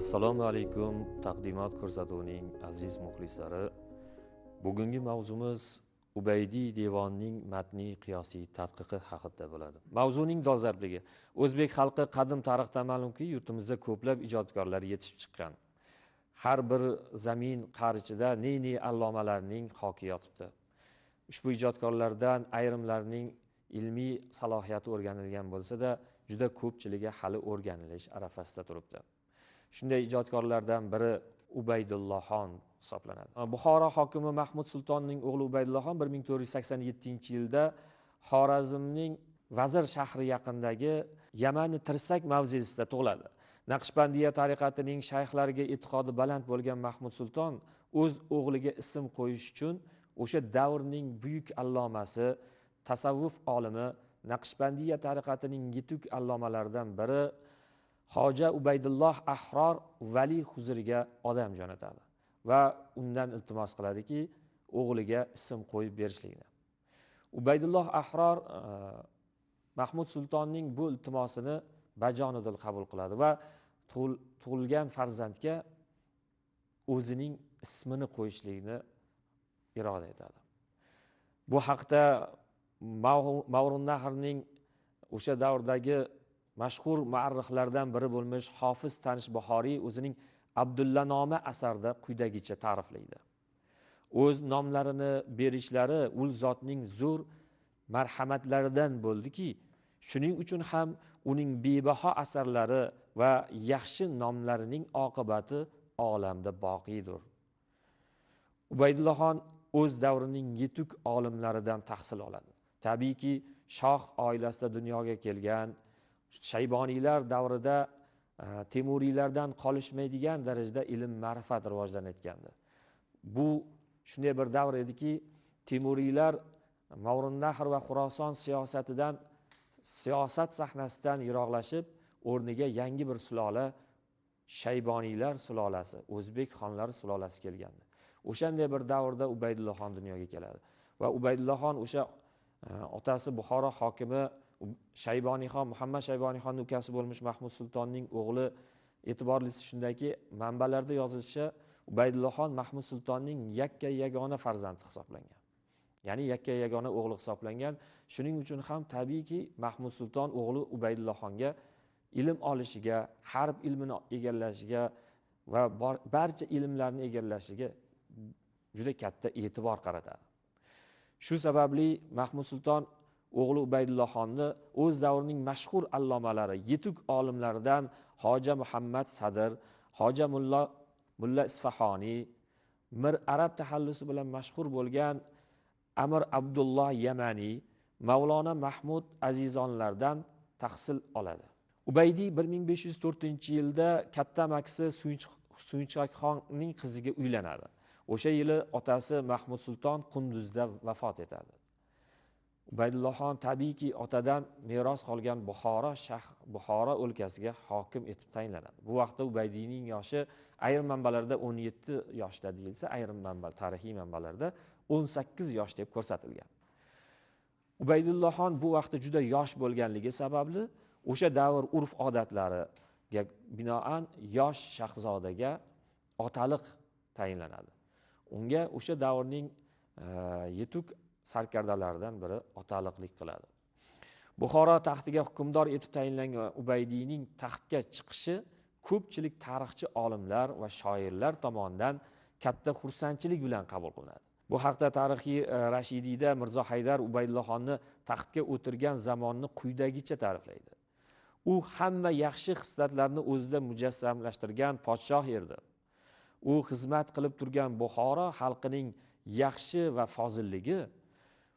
Assalomu alaykum, taqdimot ko'rsatuvining aziz muxlislari. Bugungi mavzumiz Ubaydiy devonining matniy qiyosiy tadqiqi haqida bo'ladi. Mavzuning dolzarbligi. O'zbek xalqi qadim tarixdan ma'lumki, yurtimizda ko'plab ijodkorlar yetishib chiqqan. Har bir zamin qarichida ne allomalarning xoki yotibdi. Ushbu ijodkorlardan ayrimlarining ilmiy salohiyati o'rganilgan bo'lsa-da, juda ko'pchiligi hali o'rganilish arafasida turibdi. Shunday ijodkorlardan biri Ubaydullohxon hisoblanadi. Buxoro hokimi Mahmud Sultonning o'g'li Ubaydullohxon 1487-yilda Xorazmning Vazir shahri yaqinidagi Yamani Tirsak mavzesida tug'iladi. Naqshbandiya tariqatining shayxlariga e'tiqodi baland bo'lgan Mahmud Sulton o'z o'g'liga ism qo'yish uchun o'sha davrning buyuk allomasi, tasavvuf olimi, Naqshbandiya tariqatining yetuk allomalaridan biri Hoja Ubaydulloh Ahror vali huzuriga odam jo'natadi va undan iltimos qiladiki, o'g'liga ism qo'yib berishligini. Ubaydulloh Ahror Mahmud Sultonning bu iltimosini bajonidil qabul qiladi va tug'ilgan farzandga o'zining ismini qo'yishlikni iroda etadi. Bu haqda Mavrunnahirning o'sha davrdagi mashhur muarrixlardan biri bo'lmish Hofiz Tanish Buxoriy o'zining Abdullanoma asarida quyidagicha ta'riflaydi. O'z nomlarini berishlari ul zotning zo'r marhamatlaridan bo'ldiki, shuning uchun ham uning bebaho asarlari va yaxshi nomlarining oqibati olamda boqiydir. Ubaydullohxon o'z davrining yetuk olimlaridan tahsil oladi. Tabiiyki, shoh oilasida dunyoga kelgan, Shayboniylar davrida Temuriylardan qolishmaydigan darajada ilm ma'rifat rivojlanayotgandi. Bu shunday bir davr ediki, Temuriylar Mavrunnahir va Xuroson siyosat sahnasidan yiroqlashib, o'rniga yangi bir sulola Shayboniylar sulolasi, O'zbek xonlari sulolasi kelgandi. O'shanday bir davrda Ubaydullohxon dunyoga keladi va Ubaydullohxon o'sha otasi Buxoro hokimi Shayboniyxon, Muhammad Shayboniyxonning ukasi bo'lmish Mahmud Sultonning o'g'li. E'tiborlisi shundaki, manbalarda yozilishicha Ubaydullohxon Mahmud Sultonning yagona farzandi hisoblangan. Ya'ni yagona o'g'li hisoblangan. Shuning uchun ham tabiiyki Mahmud Sulton o'g'li Ubaydullohxonga ilm olishiga, harb ilmini egallashiga va barcha ilmlarni egallashiga juda katta e'tibor qaratadi. Shu sababli Mahmud Sulton o'g'li Ubaydullohxonni o'z davrining mashhur allomalari, yetuk olimlaridan Hoja Muhammad Sadr, Hoja Mulla Isfahoniy, Mir arab tahallusi bilan mashhur bo'lgan Amir Abdulloh Yamani, Mavlona Mahmud Azizonlardan tahsil oladi. Ubaydiy 1504-yilda katta amakisi Suyunchakxonning qiziga uylanadi. O'sha yili otasi Mahmud Sulton Qunduzda vafot etadi. Ubaydullohxon tabiiyki otadan meros qolgan Buxoro o'lkasiga hokim etib tayinlanadi. Bu vaqtda Ubaydiyning yoshi ayrim manbalarda 17 yoshda deyilsa, ayrim tarixiy manbalarda 18 yosh deb ko'rsatilgan. Ubaydullohxon bu vaqtda juda yosh bo'lganligi sababli o'sha davr urf-odatlariga binoan yosh shahzodaga otaliq tayinlanadi. Unga o'sha davrning yetuk sarkardalaridan biri otaliqlik qiladi. Buxoro taxtiga hukmdor etib tayinlangan Ubaydiyning taxtga chiqishi ko'pchilik tarixchi olimlar va shoirlar tomonidan katta xursandchilik bilan qabul qilinadi. Bu haqda tarixiy Rashidiyda Mirzo Haydar Ubaydullohxonni taxtga o'tirgan zamonni quyidagicha ta'riflaydi. U hamma yaxshi xislatlarni o'zida mujassamlashtirgan podshoh edi. U xizmat qilib turgan Buxoro xalqining yaxshi va fozilligi,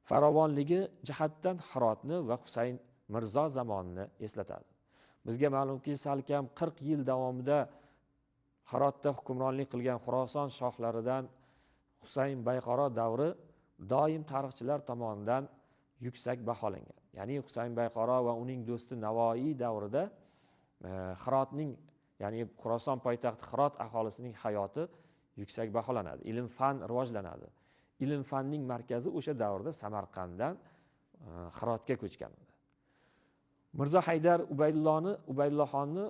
farovonligi jihatdan Hirotni va Husayn Mirzo zamonini eslatadi. Bizga ma'lumki, salkam 40 yil davomida Hirotda hukmronlik qilgan Xuroson shohlaridan Husayn Bayqaro davri doim tarixchilar tomonidan yuksak baholangan. Ya'ni Husayn Bayqaro va uning do'sti Navoiy davrida Hirotning, ya'ni Xuroson poytaxti Hirot aholisining hayoti yuksak baholanadi. Ilm-fan rivojlanadi. Ilm-fanning markazi o'sha davrda Samarqanddan Hirotga ko'chgan edi. Mirzo Haydar Ubaydullohxonni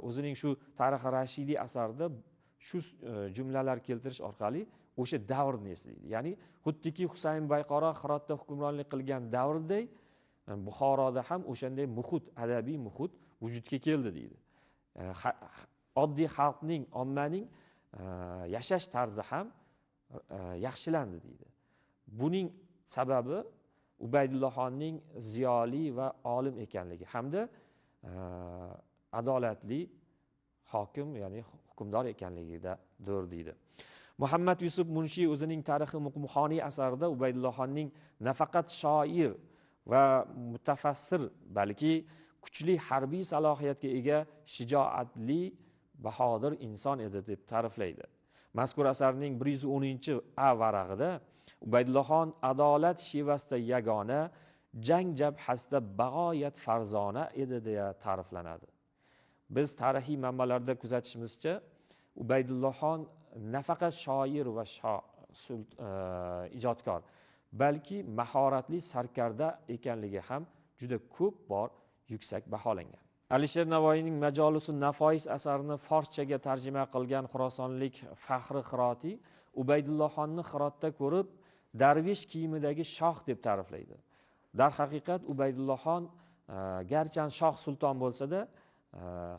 o'zining shu Tarixi Rashidiy asarida shu jumlalar keltirish orqali o'sha davrni eslaydi. Ya'ni xuddiki Husayn Bayqaro Hirotda hukmronlik qilgan davrday Buxoroda ham o'shanday muhit, adabiy muhit vujudga keldi deydi. Oddiy xalqning, ommaning yashash tarzi ham yaxshilandi deydi. Buning sababi Ubaydullohxonning ziyoli va olim ekanligi hamda adolatli hokim, ya'ni hukmdor ekanligidadir deydi. Muhammad Yusuf Munshiy o'zining Tarixi Muqmuxoniy asarida Ubaydullohxonning nafaqat shoir va mutafassir, balki kuchli harbiy salohiyatga ega shijoatli, bahodir inson edi deb ta'riflaydi. Mazkur asarning 110-a varag'ida Ubaydullohxon adolat shevasida yagona, jang jabhasida bag'oyat farzona edi deya ta'riflanadi. Biz tarixiy manbalarda kuzatishimizcha, Ubaydullohxon nafaqat shoir va ijodkor, balki mahoratli sarkarda ekanligi ham juda ko'p bor yuksak baholangan. Alisher Navoiyning Majolisun Nafois asarini forschaga tarjima qilgan xurosonlik Faxri Hiroti Ubaydullohxonni Hirotda ko'rib, darvish kiyimidagi shoh deb ta'riflaydi. Darhaqiqat Ubaydullohxon garchi shoh sulton bo'lsa-da,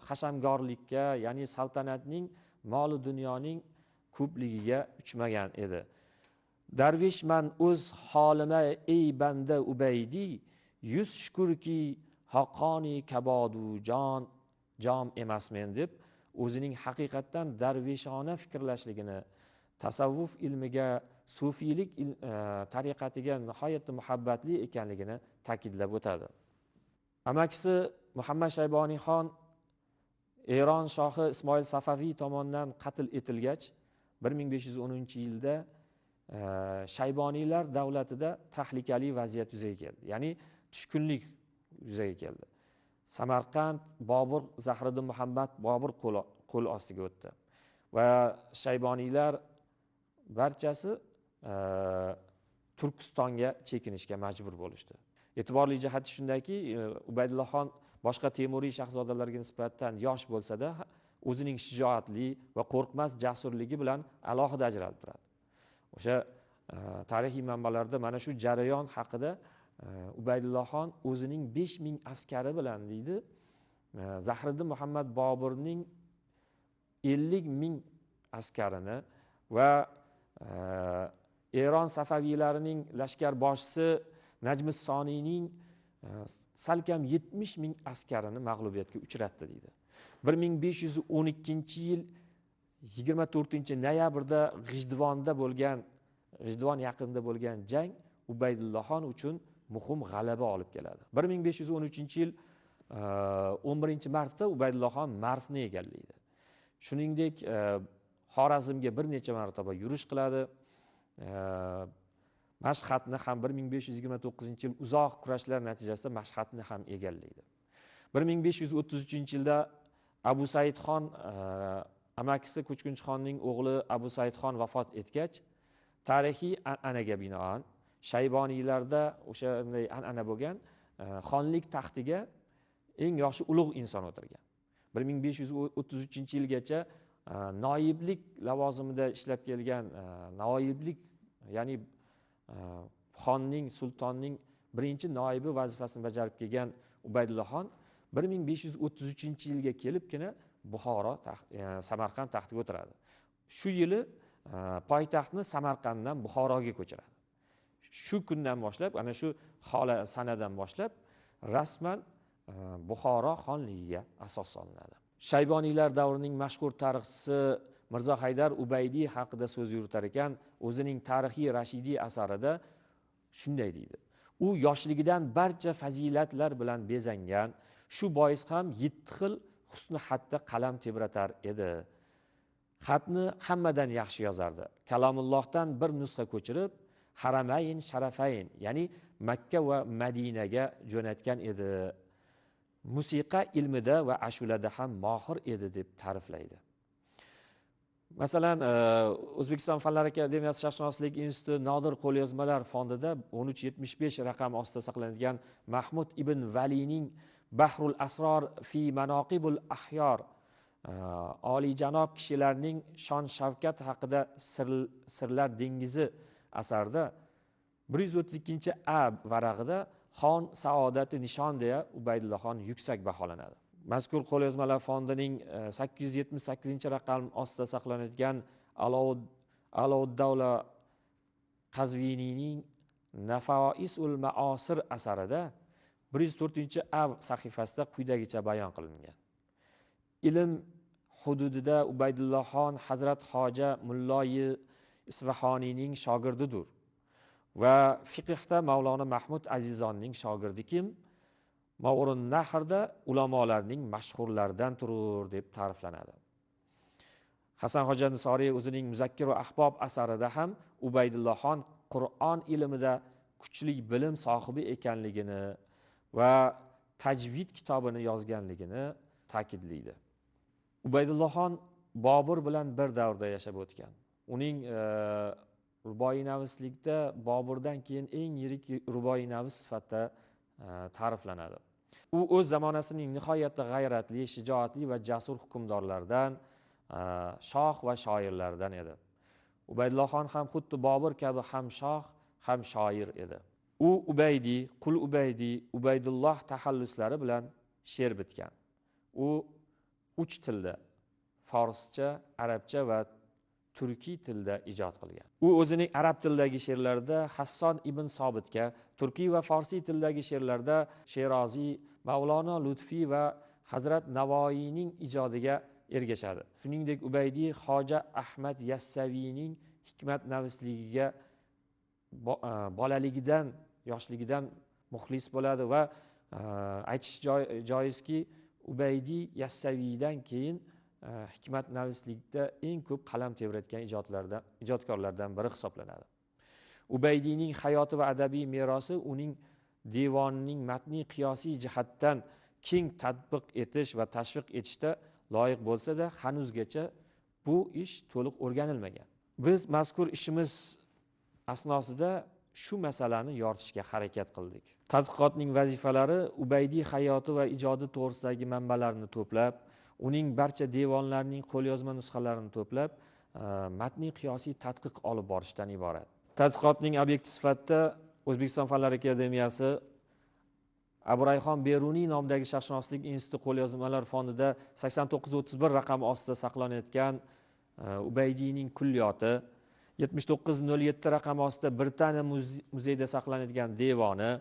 hashamgorlikka, ya'ni saltanatning, mol-u dunyoning ko'pligiga uchmagan edi. Darvishman o'z holima ey banda Ubaydi, yuz shukurki haqqoni kabodu jom emasmen deb o'zining haqiqatdan darvishona fikrlashligini, tasavvuf ilmiga, sufiylik tariqatiga nihoyatda muhabbatli ekanligini ta'kidlab o'tadi. Amakisi Muhammad Shayboniyxon Eron shohi Ismoil Safaviy tomonidan qatl etilgach, 1510-yilda Shayboniylar davlatida tahlikali vaziyat yuzaga keldi. Ya'ni tushkunlik yuzaga keldi. Samarqand Bobur Zahriddin Muhammad Bobur qo'l ostiga o'tdi va Shayboniylar barchasi Turkistonga chekinishga majbur bo'lishdi. E'tiborli jihati shundaki, Ubaydullohxon boshqa Temuriy shahzodalarga nisbatan yosh bo'lsa-da, o'zining shijoatli va qo'rqmas jasurligi bilan alohida ajralib turadi. O'sha tarixiy manbalarda mana shu jarayon haqida Ubaydullohxon o'zining 5000 askari bilan deydi, Zahriddin Muhammad Boburning 50.000 askarini va Eron Safaviylarining lashkar boshchisi Najmis Soniyning salkam 70.000 askarini mag'lubiyatga uchratdi deydi. 1512-yil 24-noyabrda G'ijduvon yaqinida bo'lgan jang Ubaydullohxon uchun muhim g'alaba olib keladi. 1513-yil 11-martda Ubaydullohxon Marfni egallaydi. Shuningdek, Xorazmga bir necha marotaba yurish qiladi. Mashhadni ham 1529-yil uzoq kurashlar natijasida Mashhadni ham egallaydi. 1533-yilda Abu Saidxon amakisi Ko'chkunchixonning o'g'li Abu Saidxon vafot etgach, tarixiy an'anaga binoan Shayboniylarda o'shanday an'ana bo'lgan, xonlik taxtiga eng yoshi ulug' inson o'tirgan. 1533-yilgacha noyiblik lavozimida ishlab kelgan, noyiblik, ya'ni xonning, sultonning birinchi noibi vazifasini bajarib kelgan Ubaydullohxon 1533-yilga kelibgina Buxoro, Samarqand taxtiga o'tiradi. Shu yili poytaxtni Samarqanddan Buxoroga ko'chiradi. Shu kundan boshlab, ana shu sanadan boshlab rasman Buxoro xonligiga asos solinadi. Shayboniylar davrining mashhur tarixchisi Mirzo Haydar Ubaydiy haqida so'z yuritar ekan, o'zining Tarixi Rashidiy asarida shunday deydi: u yoshligidan barcha fazilatlar bilan bezangan, shu bois ham 7 xil husni xatda qalam tebratar edi. Xatni hammadan yaxshi yozardi. Kalomullohdan bir nusxa ko'chirib, Haramayn Sharafayn, ya'ni Makka va Madinaga jo'natgan edi. Musiqa ilmida va ashulada ham mohir edi deb ta'riflaydi. Masalan, O'zbekiston Fanlar Akademiyasi Sharqshunoslik instituti Nodir qo'lyozmalar fondida 1375 raqam ostida saqlanadigan Mahmud ibn Valining Bahrul asror fi manaqibul ahyor, oliyjanob kishilarning shon shavkat haqida sirlar dengizi asarida 132-a varag'ida xon saodati nishon deya Ubaydullaxon yuksak baholanadi. Mazkur qo'lyozmalar fondining 878-raqam ostida saqlanadigan Alovuddavla Qazviniyning Nafoisul Maosir asarida 104-a sahifasida quyidagicha bayon qilingan. Ilm hududida Ubaydullaxon Hazrat Hoja Mulloyi Isfahoniyning shogirdidir va fiqhda Mavlona Mahmud Azizonning shogirdi kim? Ma'urun Nahrda ulamolarning mashhurlaridan turur deb ta'riflanadi. Hasan Hoja Nisoriy o'zining Muzakkir va Ahbob asarida ham Ubaydullaxon Qur'on ilmida kuchli bilim sohibi ekanligini va tajvid kitobini yozganligini ta'kidlaydi. Ubaydullaxon Bobur bilan bir davrda yashab o'tgan. Uning ruboiynavislikda Boburdan keyin eng yirik ruboiynavis sifatida ta'riflanadi. U o'z zamonasining nihoyatda g'ayratli, shijoatli va jasur hukmdorlaridan, shoh va shoirlardan edi. Ubaydullaxon ham xuddi Bobur kabi ham shoh, ham shoir edi. U Ubaydi, Qul Ubaydi, Ubaydulloh taxalluslari bilan she'r bitgan. U 3 tilda, forscha, arabcha va turkiy tilda ijod qilgan. U o'zining arab tilidagi she'rlarida Hasson ibn Sobitga, turkiy va farsiy tildagi she'rlarda Sherozi, Mavlono Lutfi va Hazrat Navoiyning ijodiga ergashadi. Shuningdek, Ubaydi Hoja Ahmad Yassaviyning hikmatnavisligiga bolaligidan, yoshligidan muxlis bo'ladi va aytish joizki, Ubaydi Yassaviydan keyin hikmatnavislikda eng ko'p qalam tebratgan ijodkorlardan biri hisoblanadi. Ubaydiyning hayoti va adabiy merosi uning devonining matniy qiyosiy jihatdan keng tatbiq etish va tashviq etishda loyiq bo'lsa-da, hanuzgacha bu ish to'liq o'rganilmagan. Biz mazkur ishimiz asnosida shu masalani yoritishga harakat qildik. Tadqiqotning vazifalari Ubaydiy hayoti va ijodi to'g'risidagi manbalarni to'plab, uning barcha devonlarining qo'lyozma nusxalarini to'plab, matniy qiyosiy tadqiq olib borishdan iborat. Tadqiqotning obyekti sifatida O'zbekiston Fanlar akademiyasi Abu Rayhon Beruniy nomidagi Sharqshunoslik instituti qo'lyozmalar fondida 8931 raqami ostida saqlanayotgan Ubaydiyning kulliyoti, 7907 raqami ostida Britaniya muzeyida saqlanadigan devoni,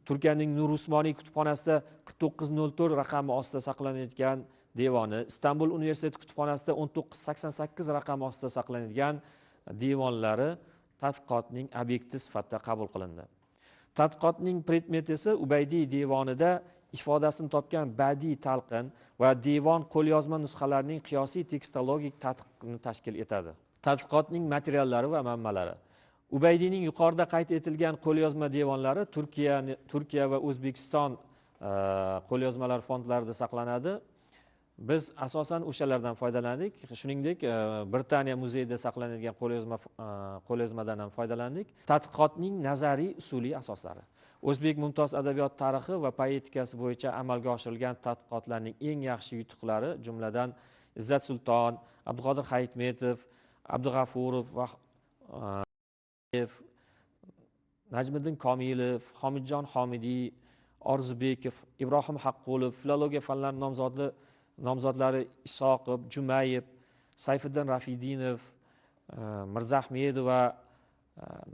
Turkiyaning Nur Usmoniy kutubxonasida 4904 raqami ostida saqlanayotgan devoni, Istanbul universiteti kutubxonasida 1988 raqami ostida saqlanadigan devonlari tadqiqotning obyekti sifatida qabul qilindi. Tadqiqotning predmeti esa Ubaydiy devonida ifodasini topgan badiiy talqin va devon qo'lyozma nusxalarining qiyosiy tekstologik tadqiqini tashkil etadi. Tadqiqotning materiallari va manbalari. Ubaydiyning yuqorida qayd etilgan qo'lyozma devonlari Turkiya va O'zbekiston qo'lyozmalar fondlarida saqlanadi. Biz asosan o'shalardan foydalandik. Shuningdek, Britaniya muzeyida saqlanadigan qo'lyozmadan ham foydalandik. Tadqiqotning nazariy usuliy asoslari. O'zbek mumtoz adabiyot tarixi va poetikasi bo'yicha amalga oshirilgan tadqiqotlarning eng yaxshi yutuqlari, jumladan Izzat Sulton, Abduqodir Hayitmetov, Abdug'afurov va Najmiddin Komilov, Homidjon Homidiy, Orzubekov, Ibrohim Haqqulov, filologiya fanlari nomzodlari Isoqov, Jumayev, Sayfiddin Rafidinov, Mirzahmedov va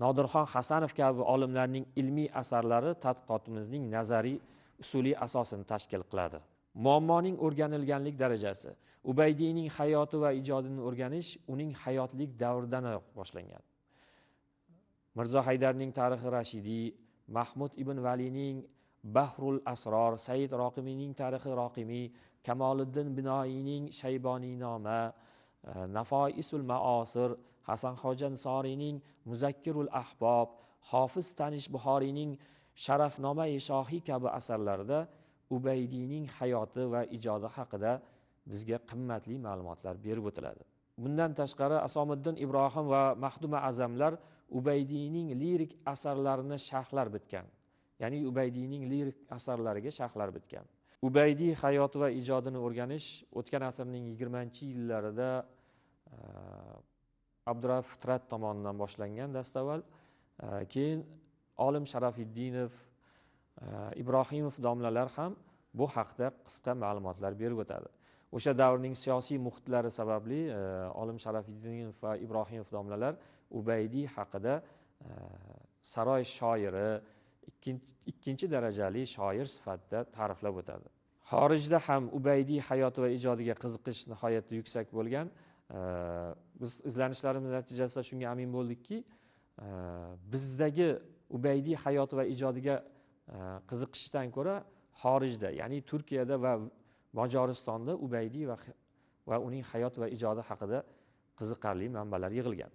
Nodirxon Hasanov kabi olimlarning ilmiy asarlari tadqiqotimizning nazariy usuliy asosini tashkil qiladi. Muammoning o'rganilganlik darajasi. Ubaydiyning hayoti va ijodini o'rganish uning hayotlik davridan boshlangan. Mirzo Haydarning Tarixi Rashidiy, Mahmud ibn Valining Bahrul Asror, Said Roqimiyning Tarixi Roqimiy, Kamoliddin Binoiyning Shayboniynoma, Nafoisul Maosir, Hasan Hoja Nisoriyning Muzakkirul Ahbob, Hofiz Tanish Buxoriyning Sharafnoma-i Shohiy kabi asarlarida Ubaydiyning hayoti va ijodi haqida bizga qimmatli ma'lumotlar berib o'tiladi. Bundan tashqari Asomiddin Ibrohim va Mahduma Azamlar Ubaydiyning lirik asarlarini sharhlar bitgan. ya'ni Ubaydiyning lirik asarlariga sharhlar bitgan. Ubaydiy hayoti va ijodini o'rganish o'tgan asrning 20-yillarida Abdurauf Fitrat tomonidan boshlangan dastavval, keyin Olim Sharafiddinov, Ibrohimov domlalar ham bu haqda qisqa ma'lumotlar berib o'tadi. O'sha davrning siyosiy muhitlari sababli Olim Sharafiddinov va Ibrohimov domlalar Ubaydiy haqida saroy shoiri, ikkinchi darajali shoir sifatida ta'riflab o'tadi. Xorijda ham Ubaydiy hayoti va ijodiga qiziqish nihoyatda yuksak bo'lgan. Biz izlanishlarimiz natijasida shunga amin bo'ldikki, bizdagi Ubaydiy hayoti va ijodiga qiziqishdan ko'ra xorijda, ya'ni Turkiyada va Majoristonda Ubaydiy va uning hayot va ijodi haqida qiziqarli manbalar yig'ilgan.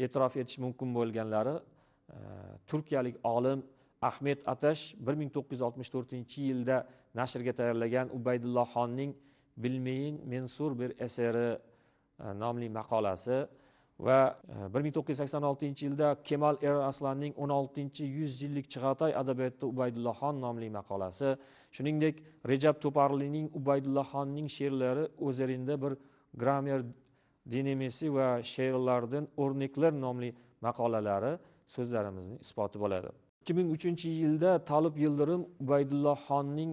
E'tirof etish mumkin bo'lganlari, turkiyalik olim Ahmet Atash 1964-yilda nashrga tayyorlagan Ubaydullohxonning Bilmeyin mensur bir eseri nomli maqolasi va 1986-yilda Kemal Eraslanning 16-100 yillik Chig'atoy adabiyotida Ubaydullohxon nomli maqolasi, shuningdek Rejab To'parlining Ubaydullohxonning she'rlari o'zerinde bir gramer dinamisi va she'rlardan o'rnaklar nomli maqolalari so'zlarimizning isboti bo'ladi. 2003-yilda Tolib Yildirim Ubaydullohxonning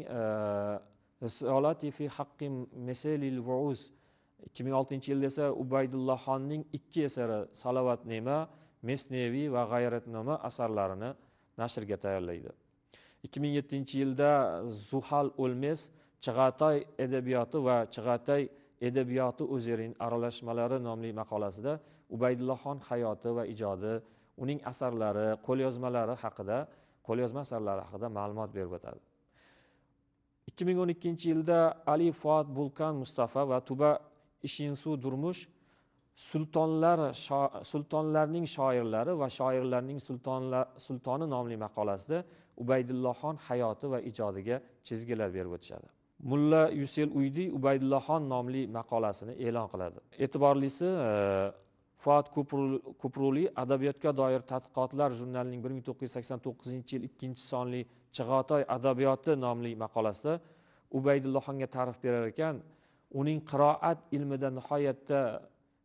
Risolati fi haqqi meselil vuuz, 2006-yilda esa Ubaydullohxonning ikki eseri Salavatnoma, Mesneviy va G'ayratnoma asarlarini nashrga tayyorlaydi. 2007-yilda Zuhal O'lmes Chig'atoy edebiyoti va Chig'atoy edebiyoti o'zining aralashmalari nomli maqolasida Ubaydullohxon hayoti va ijodi, uning asarlari, qo'lyozma asarlari haqida ma'lumot berib o'tadi. 2012-yilda Ali Fuat Bulkan Mustafa va Tuba Ishinsu Durmush sultonlarning shoirlari va shoirlarning sultoni nomli maqolasida Ubaydullohxon hayoti va ijodiga chizgilar berib o'tishadi. Mulla Yusel Uydi Ubaydullohxon nomli maqolasini e'lon qiladi. E'tiborlisi, Fuat Kupruli Adabiyotga doir tadqiqotlar jurnalining 1989-yil 2-sonli Chig'atoy adabiyoti nomli maqolasida Ubaydullohxonga ta'rif berar ekan, uning qiroat ilmida nihoyatda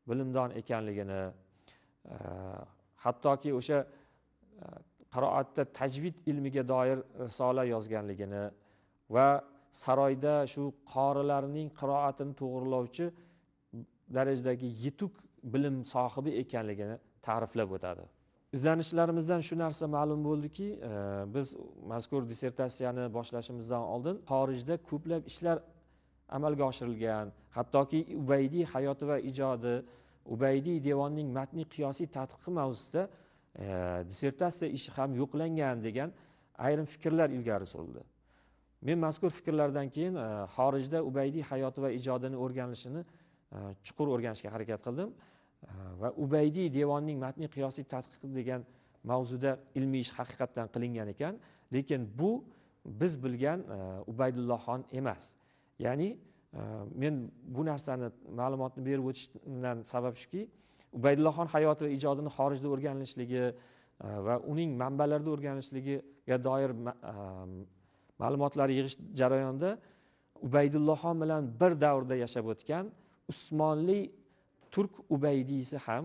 bilimdon ekanligini, hattoki o'sha qiroatda tajvid ilmiga doir risola yozganligini va saroyda shu qorilarning qiroatini to'g'rilovchi darajadagi yetuk bilim sohibi ekanligini ta'riflab o'tadi. Izlanishlarimizdan shu narsa ma'lum bo'ldiki, biz mazkur dissertatsiyani boshlashimizdan oldin xorijda ko'plab ishlar amalga oshirilgan, hattoki Ubaydiy hayoti va ijodi, Ubaydiy devonining matniy qiyosiy tadqiqi mavzusida dissertatsiya ishi ham yo'qlangan degan ayrim fikrlar ilgari surildi. Men mazkur fikrlardan keyin xorijda Ubaydiy hayoti va ijodini o'rganilishini chuqur o'rganishga harakat qildim va Ubaydiy devonining matniy qiyosiy tadqiqi degan mavzuda ilmiy ish haqiqatdan qilingan ekan, lekin bu biz bilgan Ubaydullohxon emas. Ya'ni men bu narsani ma'lumotni berib o'tishimdan sabab shuki, Ubaydullohxon hayoti va ijodini xorijda o'rganilishligi va uning manbalarida o'rganilishligiga doir ma'lumotlar yig'ish jarayonida Ubaydullohxon bilan bir davrda yashab o'tgan Usmonli turk Ubaydiysi ham,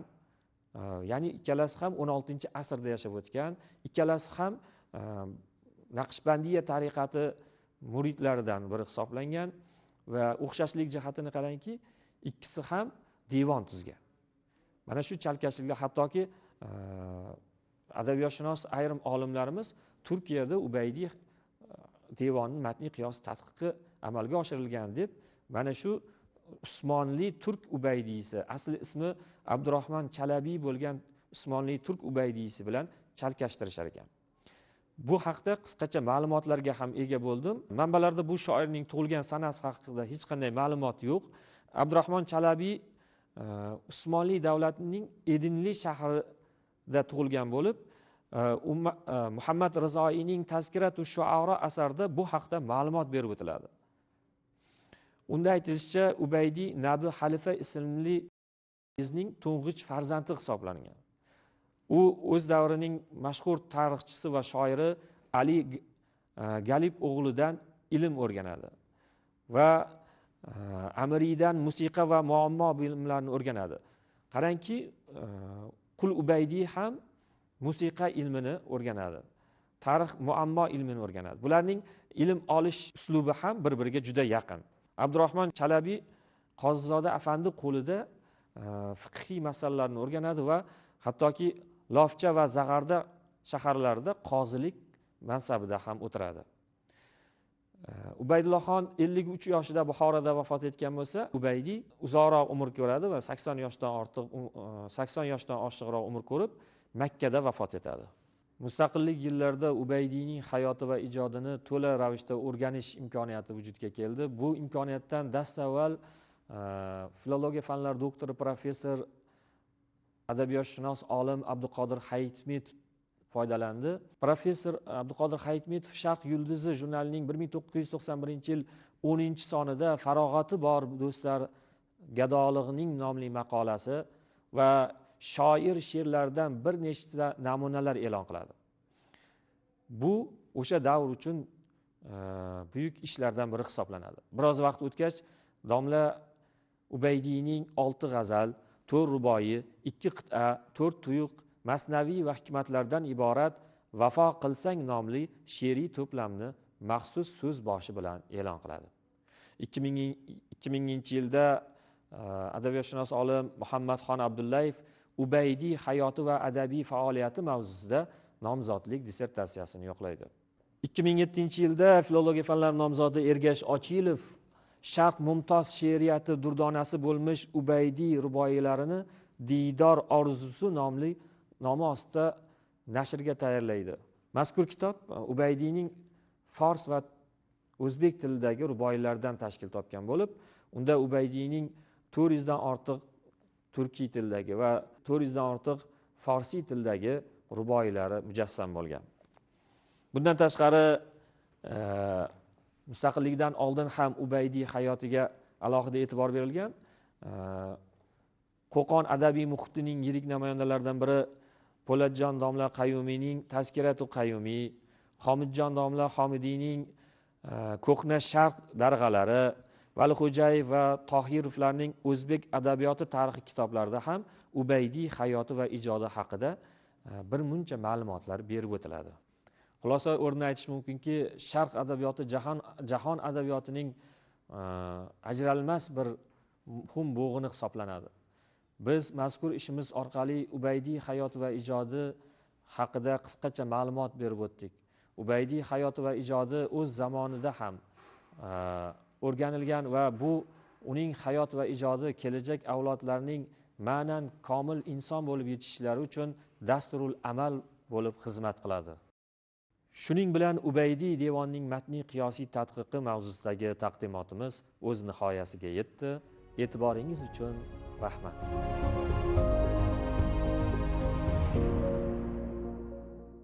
ya'ni ikkalasi ham 16-asrda yashab o'tgan, ikkalasi ham Naqshbandiya tariqati muridlaridan biri hisoblangan va o'xshashlik jihatini qarangki, ikkisi ham devon tuzgan. Mana shu chalkashliklar, hattoki adabiyotshunos ayrim olimlarimiz Turkiyada Ubaydiy devonining matniy qiyos tadqiqi amalga oshirilgan deb, mana shu Usmonli turk Ubaydiysi, asli ismi Abdurahmon Chalabiy bo'lgan Usmonli turk Ubaydiysi bilan chalkashtirishar ekan. Bu haqda qisqacha ma'lumotlarga ham ega bo'ldim. Manbalarda bu shoirning tug'ilgan sanasi haqida hech qanday ma'lumot yo'q. Abdurahmon Chalabiy Usmonli davlatining Edinli shahrida tug'ilgan bo'lib, Muhammad Rizoiyning Tazkiratu Shuara asarida bu haqda ma'lumot berib o'tiladi. Unda aytilishicha, Ubaydiy Nabi Xalifa ismli qizning to'ng'ich farzandi hisoblangan. U o'z davrining mashhur tarixchisi va shoiri Ali Galib o'g'lidan ilm o'rganadi va Amiriydan musiqa va muammo bilimlarini o'rganadi. Qarangki, Qul Ubaydi ham musiqa ilmini o'rganadi. Tarix, muammo ilmini o'rganadi. Bularning ilm olish uslubi ham bir-biriga juda yaqin. Abdurahmon Chalabi Qozizoda afandi qo'lida fiqhiy masalalarni o'rganadi va hattoki Lofcha va Zag'arda shaharlarida qozilik mansabida ham o'tiradi. Ubaydullohxon 53 yoshida Buxoroda vafot etgan bo'lsa, Ubaydi uzoqroq umr ko'radi va 80 yoshdan oshiqroq umr ko'rib, Makkada vafot etadi. Mustaqillik yillarida Ubaydiyning hayoti va ijodini to'la ravishda o'rganish imkoniyati vujudga keldi. Bu imkoniyatdan dastavval filologiya fanlari doktori, professor, adabiyotshunos olim Abduqodir Hayitmetov foydalandi. Professor Abduqodir Hayitmetov Sharq yulduzi jurnalining 1991-yil 10-sonida farog'ati bor do'stlar gadolig'ining nomli maqolasi va shoir she'rlaridan bir nechta namunalar e'lon qiladi. Bu o'sha davr uchun buyuk ishlardan biri hisoblanadi. Biroz vaqt o'tgach, domla Ubaydiyning 6 g'azal, 4 ruboiy, 2 qit'a, 4 tuyuq, masnaviy va hikmatlardan iborat Vafo qilsang nomli she'riy to'plamni maxsus so'z boshi bilan e'lon qiladi. 2000-yilda adabiyotshunos olim Muhammadxon Abdullayev Ubaydiy hayoti va adabiy faoliyati mavzusida nomzodlik dissertatsiyasini yoqlaydi. 2007-yilda filologiya fanlari nomzodi Ergash Ochilov Sharq mumtoz she'riyati durdonasi bo'lmish Ubaydiy ruboiylarini Diydor orzusi nomli nomi ostida nashrga tayyorlaydi. Mazkur kitob Ubaydiyning fors va o'zbek tilidagi ruboiylardan tashkil topgan bo'lib, unda Ubaydiyning 400 dan ortiq turkiy tildagi va 400 dan ortiq farsiy tildagi ruboiylari mujassam bo'lgan. Bundan tashqari mustaqillikdan oldin ham Ubaydiy hayotiga alohida e'tibor berilgan. Qo'qon adabiy muhitining yirik namoyandalaridan biri Po'latjon domla Qayumiyning Tazkiratu Qayumiy, Xomidjon domla Xomidiyning Ko'hna Sharq darg'alari, Valixo'jayev va Tohirovlarning o'zbek adabiyoti tarixi kitoblarida ham Ubaydiy hayoti va ijodi haqida bir muncha ma'lumotlar berib o'tiladi. Xulosa o'rnida aytish mumkinki, Sharq adabiyoti jahon adabiyotining ajralmas bir muhim bo'g'ini hisoblanadi. Biz mazkur ishimiz orqali Ubaydiy hayoti va ijodi haqida qisqacha ma'lumot berib o'tdik. Ubaydiy hayoti va ijodi o'z zamonida ham o'rganilgan va bu uning hayot va ijodi kelajak avlodlarning ma'nan komil inson bo'lib yetishishlari uchun dasturul amal bo'lib xizmat qiladi. Shuning bilan Ubaydiy devonining matniy qiyosiy tadqiqi mavzusidagi taqdimotimiz o'z nihoyasiga yetdi. E'tiboringiz uchun rahmat.